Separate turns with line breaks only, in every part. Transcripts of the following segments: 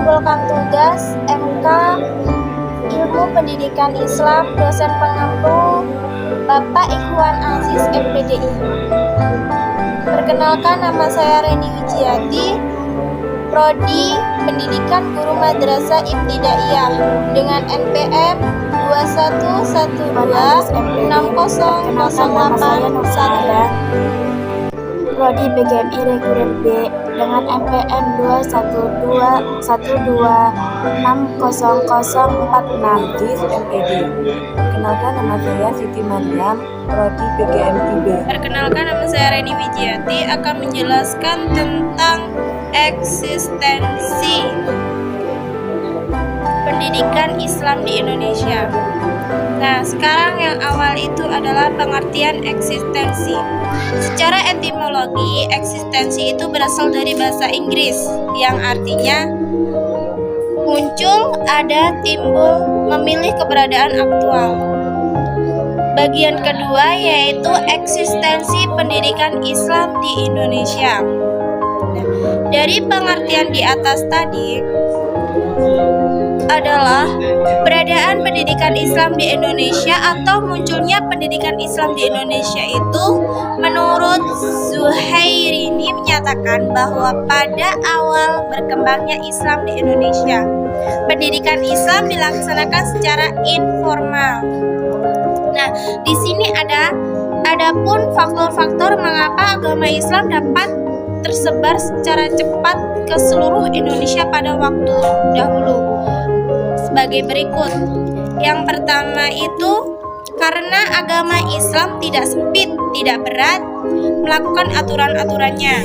mengumpulkan tugas MK Ilmu Pendidikan Islam, dosen pengampu Bapak Ikhwan Aziz MPDI. Perkenalkan, nama saya Reni Wijiati, Prodi Pendidikan Guru Madrasah Ibtidaiyah dengan NPM 21126008.
Prodi PGMI Reguler B dengan NPM 21261260046.
MPD. Perkenalkan, nama saya Siti Mariam, Prodi PGMI B.
Perkenalkan, nama saya Reni Wijiati, akan menjelaskan tentang eksistensi pendidikan Islam di Indonesia. Nah, sekarang yang awal itu adalah pengertian eksistensi. Secara etimologi, eksistensi itu berasal dari bahasa Inggris yang artinya muncul, ada, timbul, memilih keberadaan aktual. Bagian kedua yaitu eksistensi pendidikan Islam di Indonesia. Nah, dari pengertian di atas tadi adalah keberadaan pendidikan Islam di Indonesia atau munculnya pendidikan Islam di Indonesia itu menurut Zuhairini menyatakan bahwa pada awal berkembangnya Islam di Indonesia, pendidikan Islam dilaksanakan secara informal. Nah, di sini ada pun faktor-faktor mengapa agama Islam dapat tersebar secara cepat ke seluruh Indonesia pada waktu dahulu. Sebagai berikut. Yang pertama itu karena agama Islam tidak sempit, tidak berat melakukan aturan-aturannya.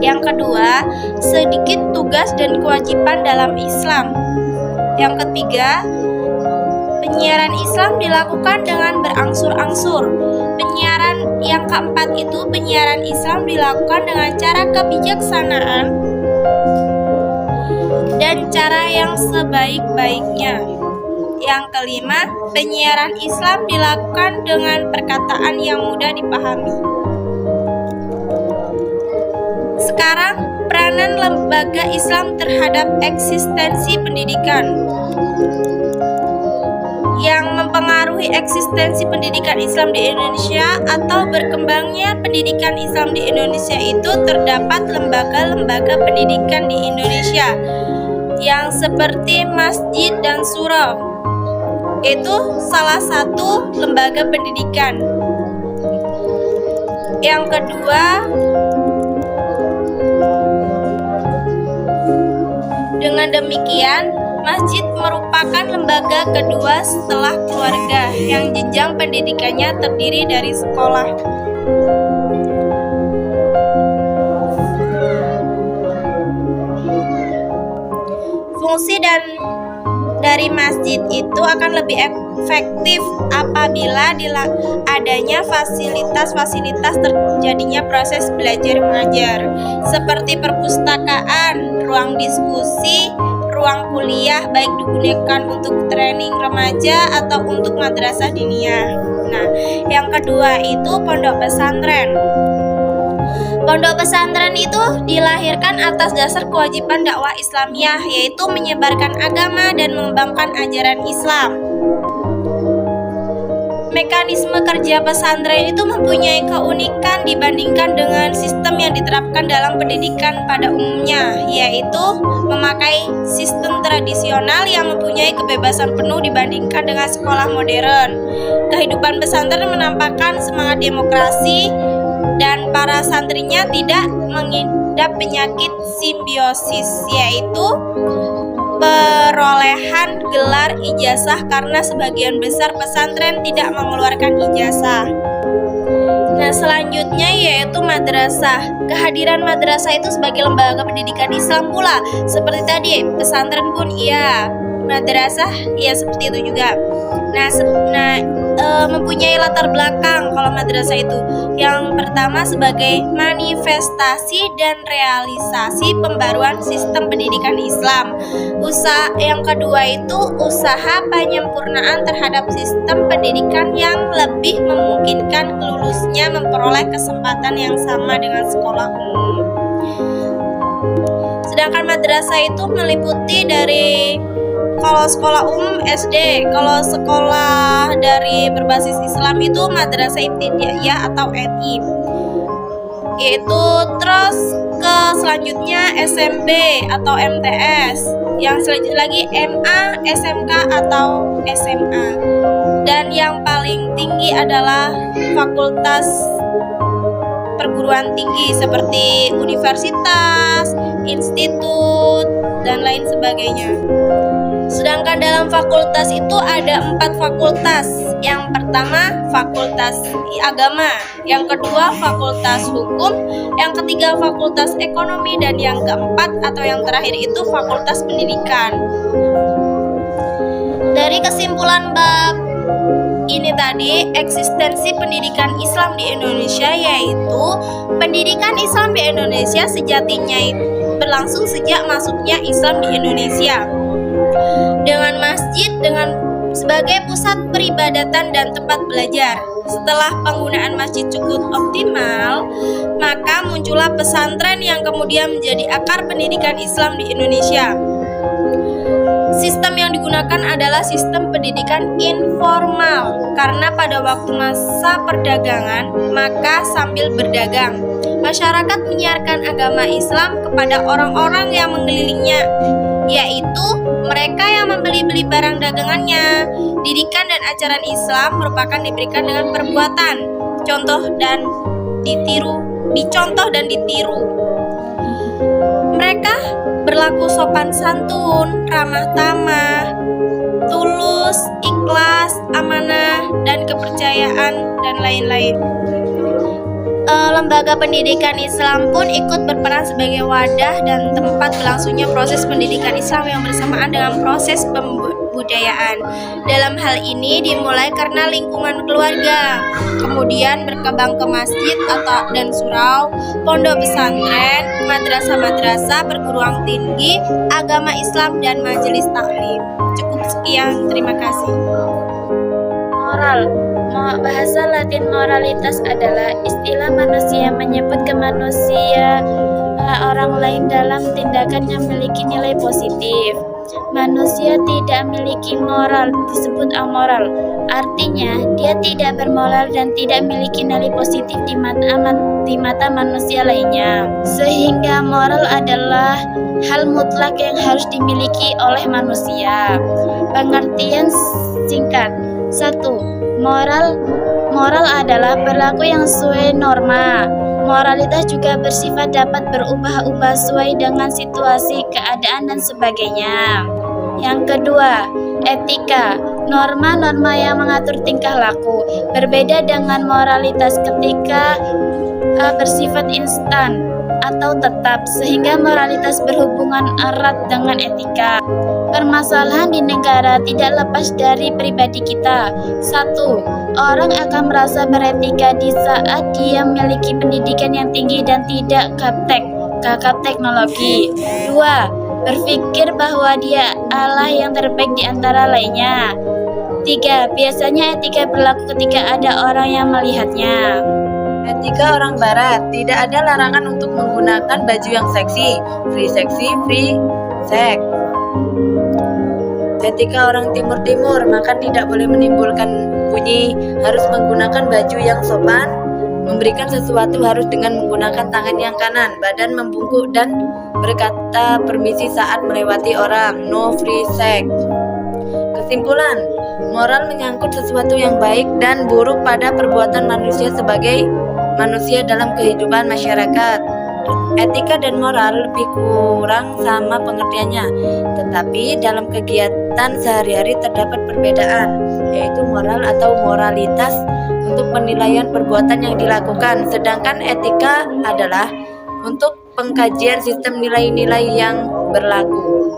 Yang kedua, sedikit tugas dan kewajiban dalam Islam. Yang ketiga, penyiaran Islam dilakukan dengan berangsur-angsur. Yang keempat itu penyiaran Islam dilakukan dengan cara kebijaksanaan dan cara yang sebaik-baiknya. Yang kelima, penyiaran Islam dilakukan dengan perkataan yang mudah dipahami. Sekarang, peranan lembaga Islam terhadap eksistensi pendidikan. Yang mempengaruhi eksistensi pendidikan Islam di Indonesia atau berkembangnya pendidikan Islam di Indonesia itu terdapat lembaga-lembaga pendidikan di Indonesia yang seperti masjid dan surau. Itu salah satu lembaga pendidikan. Yang kedua, dengan demikian masjid merupakan lembaga kedua setelah keluarga yang jenjang pendidikannya terdiri dari sekolah. Fungsi dari masjid itu akan lebih efektif apabila adanya fasilitas-fasilitas terjadinya proses belajar mengajar seperti perpustakaan, ruang diskusi, ruang kuliah baik digunakan untuk training remaja atau untuk madrasah diniyah. Nah, yang kedua itu pondok pesantren. Pondok pesantren itu dilahirkan atas dasar kewajiban dakwah Islamiyah, yaitu menyebarkan agama dan mengembangkan ajaran Islam. Mekanisme kerja pesantren itu mempunyai keunikan dibandingkan dengan sistem yang diterapkan dalam pendidikan pada umumnya, yaitu memakai sistem tradisional yang mempunyai kebebasan penuh dibandingkan dengan sekolah modern. Kehidupan pesantren menampakkan semangat demokrasi dan para santrinya tidak mengidap penyakit simbiosis, yaitu perolehan gelar ijazah karena sebagian besar pesantren tidak mengeluarkan ijazah. Nah, selanjutnya yaitu madrasah. Kehadiran madrasah itu sebagai lembaga pendidikan Islam pula. Seperti tadi, pesantren pun iya, madrasah iya seperti itu juga. Mempunyai latar belakang kalau madrasah itu. Yang pertama sebagai manifestasi dan realisasi pembaruan sistem pendidikan Islam. Yang kedua itu usaha penyempurnaan terhadap sistem pendidikan yang lebih memungkinkan lulusnya memperoleh kesempatan yang sama dengan sekolah umum. Sedangkan madrasah itu meliputi dari kalau sekolah umum SD, kalau sekolah dari berbasis Islam itu madrasah ibtidaiyah atau MI. Itu terus ke selanjutnya SMP atau MTS, yang selanjutnya lagi MA, SMK atau SMA. Dan yang paling tinggi adalah fakultas perguruan tinggi seperti universitas, institut, dan lain sebagainya. Sedangkan dalam fakultas itu ada 4 fakultas. Yang pertama fakultas agama, yang kedua fakultas hukum, yang ketiga fakultas ekonomi, dan yang keempat atau yang terakhir itu fakultas pendidikan. Dari kesimpulan bab ini tadi, eksistensi pendidikan Islam di Indonesia yaitu pendidikan Islam di Indonesia sejatinya berlangsung sejak masuknya Islam di Indonesia. Dengan masjid sebagai pusat peribadatan dan tempat belajar. Setelah penggunaan masjid cukup optimal, maka muncullah pesantren yang kemudian menjadi akar pendidikan Islam di Indonesia. Sistem yang digunakan adalah sistem pendidikan informal, karena pada waktu masa perdagangan, maka sambil berdagang, masyarakat menyiarkan agama Islam kepada orang-orang yang mengelilingnya, yaitu mereka yang membeli-beli barang dagangannya. Didikan dan ajaran Islam merupakan diberikan dengan perbuatan, dicontoh dan ditiru. Mereka berlaku sopan santun, ramah tamah, tulus, ikhlas, amanah, dan kepercayaan, dan lain-lain. Lembaga pendidikan Islam pun ikut berperan sebagai wadah dan tempat berlangsungnya proses pendidikan Islam yang bersamaan dengan proses pembudayaan. Dalam hal ini dimulai karena lingkungan keluarga, kemudian berkembang ke masjid dan surau, pondok pesantren, madrasah-madrasah, perguruan tinggi, agama Islam, dan majelis taklim. Cukup sekian, terima kasih.
Moral. Bahasa Latin moralitas adalah istilah manusia menyebut kemanusiaan orang lain dalam tindakan yang memiliki nilai positif. Manusia tidak memiliki moral disebut amoral. Artinya, dia tidak bermoral dan tidak memiliki nilai positif di mata manusia lainnya. Sehingga moral adalah hal mutlak yang harus dimiliki oleh manusia. Pengertian singkat. 1. Moral adalah perilaku yang sesuai norma. Moralitas juga bersifat dapat berubah-ubah sesuai dengan situasi, keadaan, dan sebagainya. Yang kedua, etika. Norma-norma yang mengatur tingkah laku. Berbeda dengan moralitas ketika bersifat instan atau tetap, sehingga moralitas berhubungan erat dengan etika. Permasalahan di negara tidak lepas dari pribadi kita. 1. Orang akan merasa beretika di saat dia memiliki pendidikan yang tinggi dan tidak gagap teknologi. 2. Berpikir bahwa dia Allah yang terbaik di antara lainnya. 3. Biasanya etika berlaku ketika ada orang yang melihatnya.
Etika orang barat, tidak ada larangan untuk menggunakan baju yang seksi, free sex. Etika orang timur, maka tidak boleh menimbulkan bunyi, harus menggunakan baju yang sopan, memberikan sesuatu harus dengan menggunakan tangan yang kanan, badan membungkuk dan berkata permisi saat melewati orang, no free sex. Kesimpulan, moral menyangkut sesuatu yang baik dan buruk pada perbuatan manusia sebagai manusia dalam kehidupan masyarakat. Etika dan moral lebih kurang sama pengertiannya, tetapi dalam kegiatan sehari-hari terdapat perbedaan, yaitu moral atau moralitas untuk penilaian perbuatan yang dilakukan, sedangkan etika adalah untuk pengkajian sistem nilai-nilai yang berlaku.